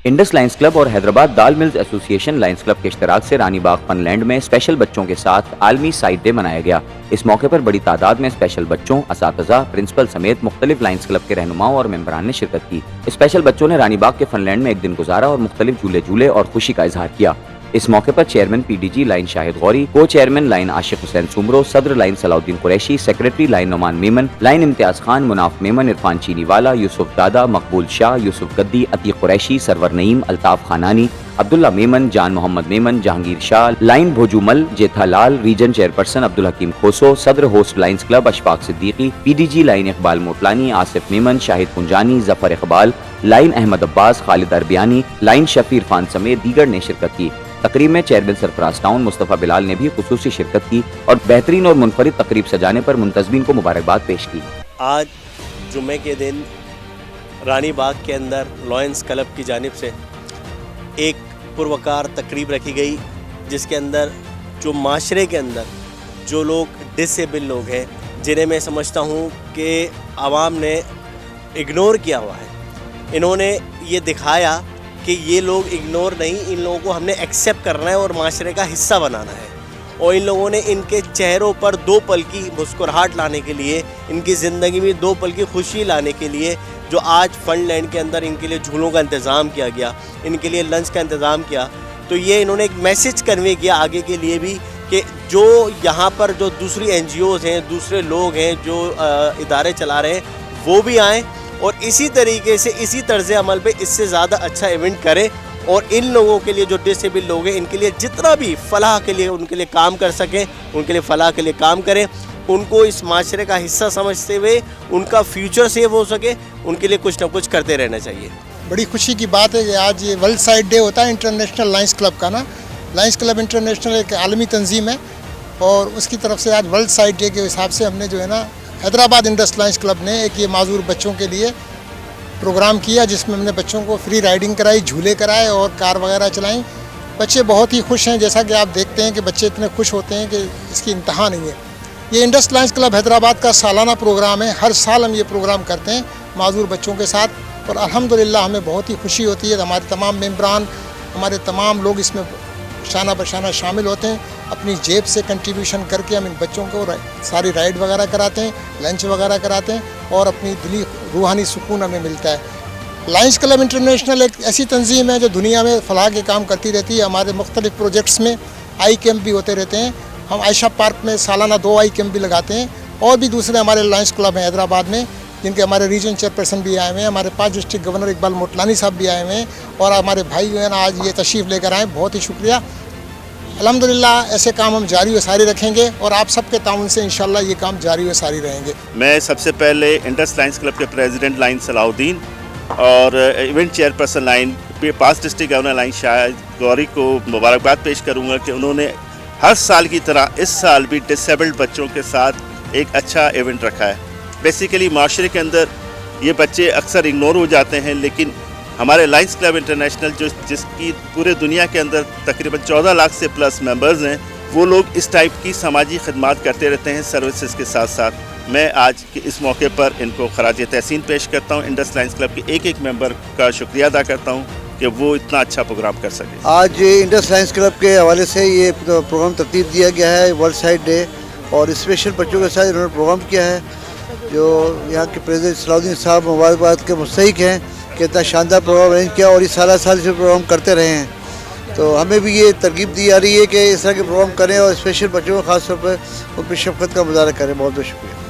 Indus Lions club और हैदराबाद दाल mills association Lions club के इश्तराक से रानी बाग फनलैंड में स्पेशल बच्चों के साथ आलमी साइड डे मनाया गया। इस मौके पर बड़ी तादाद में स्पेशल बच्चों, असातिज़ा, प्रिंसिपल समेत मुख्तलिफ लायंस क्लब के रहनुमाओं और मेंबरान ने शिरकत की। स्पेशल बच्चों ने रानी बाग के फनलैंड में एक दिन गुजारा और मुख्तलिफ झूले झूले और खुशी का इजहार किया। इस मौके पर chairman PDG Lion Shahid Ghauri, co chairman Lion Ashiq Hussain Soomro, सदर Lion Salahuddin Qureshi, secretary Lion Noman Memon, Lion Imtiaz Khan, Munaf Memon, Irfan Chiniwala, Yousuf Dada, Maqbool Shah, Yousuf Gaddi, Atiq Qureshi, Sarwar Naeem, Altaf Khanani, Abdullah Memon, Jan Mohammad Memon, Jahangir Shah, Lion Bhojumal, Jetha Lal, region chairperson Abdul Hakeem Khoso, सदर host Lions club Ashfaq Siddiqui, PDG Lion Iqbal Motlani, Asif Memon, Shahid Punjani, Zafar Iqbal, line Ahmad Abbas, Khalid अरबियानी, line Shafi Irfan समेत दीगर ने शिरकत की। तकरीब में चेयरमैन सरफराज टाउन मुस्तफ़ा बिलाल ने भी खुसूसी शिरकत की और बेहतरीन और मुनफरिद तकरीब सजाने पर मुंतज़मीन को मुबारकबाद पेश की। आज जुम्मे के दिन रानी बाग के अंदर लायंस क्लब की जानिब से एक पुरवकार तकरीब रखी गई, जिसके अंदर जो माशरे के अंदर जो लोग डिसेबल लोग हैं, जिन्हें मैं समझता हूँ कि आवाम ने इग्नोर किया हुआ है, इन्होंने ये दिखाया कि ये लोग इग्नोर नहीं, इन लोगों को हमने एक्सेप्ट करना है और माशरे का हिस्सा बनाना है। और इन लोगों ने इनके चेहरों पर दो पल की मुस्कुराहट लाने के लिए, इनकी ज़िंदगी में दो पल की खुशी लाने के लिए जो आज फनलैंड के अंदर इनके लिए झूलों का इंतज़ाम किया गया, इनके लिए लंच का इंतज़ाम किया, तो ये इन्होंने एक मैसेज कन्वे किया आगे के लिए भी कि जो यहाँ पर जो दूसरी NGOs हैं, दूसरे लोग हैं जो इदारे चला रहे हैं, वो भी आएँ और इसी तरीके से इसी तर्ज़ अमल पे इससे ज़्यादा अच्छा इवेंट करें और इन लोगों के लिए जो डिसेबल लोग हैं, इनके लिए जितना भी फ़लाह के लिए उनके लिए काम कर सकें, उनके लिए फ़लाह के लिए काम करें, उनको इस माशरे का हिस्सा समझते हुए उनका फ्यूचर सेव हो सके, उनके लिए कुछ ना कुछ करते रहना चाहिए। बड़ी खुशी की बात है कि आज ये वर्ल्ड साइड डे होता है इंटरनेशनल लायंस क्लब का ना। लायंस क्लब इंटरनेशनल एक आलमी तंजीम है और उसकी तरफ से आज वर्ल्ड साइड डे के हिसाब से हमने जो है ना हैदराबाद इंडस लायंस क्लब ने एक ये माजूर बच्चों के लिए प्रोग्राम किया, जिसमें हमने बच्चों को फ्री राइडिंग कराई, झूले कराए और कार वगैरह चलाई। बच्चे बहुत ही खुश हैं, जैसा कि आप देखते हैं कि बच्चे इतने खुश होते हैं कि इसकी इंतहा नहीं है। ये इंडस लायंस क्लब हैदराबाद का सालाना प्रोग्राम है, हर साल हम ये प्रोग्राम करते हैं माजूर बच्चों के साथ और अल्हम्दुलिल्लाह हमें बहुत ही खुशी होती है। हमारे तमाम मेंबरान, हमारे तमाम लोग इसमें शाना बशाना शामिल होते हैं, अपनी जेब से कंट्रीब्यूशन करके हम इन बच्चों को सारी राइड वगैरह कराते हैं, लंच वगैरह कराते हैं और अपनी दिली रूहानी सुकून हमें मिलता है। लायंस क्लब इंटरनेशनल एक ऐसी तंजीम है जो दुनिया में फलाह के काम करती रहती है। हमारे मुख्तलिफ प्रोजेक्ट्स में आई कैंप भी होते रहते हैं। हम आयशा पार्क में सालाना 2 आई कैंप भी लगाते हैं और भी दूसरे हमारे लायंस क्लब हैं हैदराबाद में, जिनके हमारे रीजन चेयरपर्सन भी आए हुए हैं, हमारे 5 डिस्ट्रिक्ट गवर्नर इकबाल मोटलानी साहब भी आए हुए हैं और हमारे भाई जो है ना आज ये तशरीफ़ लेकर आए, बहुत ही शुक्रिया। अल्हम्दुलिल्लाह ऐसे काम हम जारी व सारी रखेंगे और आप सबके ताउन से इंशाल्लाह ये काम जारी व सारी रहेंगे। मैं सबसे पहले इंडस लायंस क्लब के प्रेसिडेंट लाइन सलाउद्दीन और event chairperson line 5 district governor line Shahid Ghauri को मुबारकबाद पेश करूँगा कि उन्होंने हर साल की तरह इस साल भी डिसेबल्ड बच्चों के साथ एक अच्छा इवेंट रखा है। बेसिकली माशरे के अंदर ये बच्चे अक्सर इग्नोर हो जाते हैं, लेकिन हमारे लायंस क्लब इंटरनेशनल जिसकी पूरे दुनिया के अंदर तकरीबन 14 लाख से प्लस मेंबर्स हैं, वो लोग इस टाइप की समाजी खदमात करते रहते हैं सर्विसेज के साथ साथ। मैं आज के इस मौके पर इनको खराज तहसीन पेश करता हूँ। इंडस लायंस क्लब के एक मेंबर का शुक्रिया अदा करता हूँ कि वो इतना अच्छा प्रोग्राम कर सके। आज इंडस लायंस क्लब के हवाले से ये प्रोग्राम तरतीब दिया गया है वर्ल्ड साइड डे और स्पेशल बच्चों के साथ इन्होंने प्रोग्राम किया है। जो यहाँ के प्रेसिडेंट सलाउद्दीन साहब मुबारकबाद के मुस्तहिक हैं कि इतना शानदार प्रोग्राम अरेंज किया और ये साल से प्रोग्राम करते रहे हैं। तो हमें भी ये तरगीब दी जा रही है कि इस तरह के प्रोग्राम करें और स्पेशल बच्चों को ख़ास तौर पर उन पर शफ़क़त का मुज़ाहरा करें। बहुत बहुत शुक्रिया।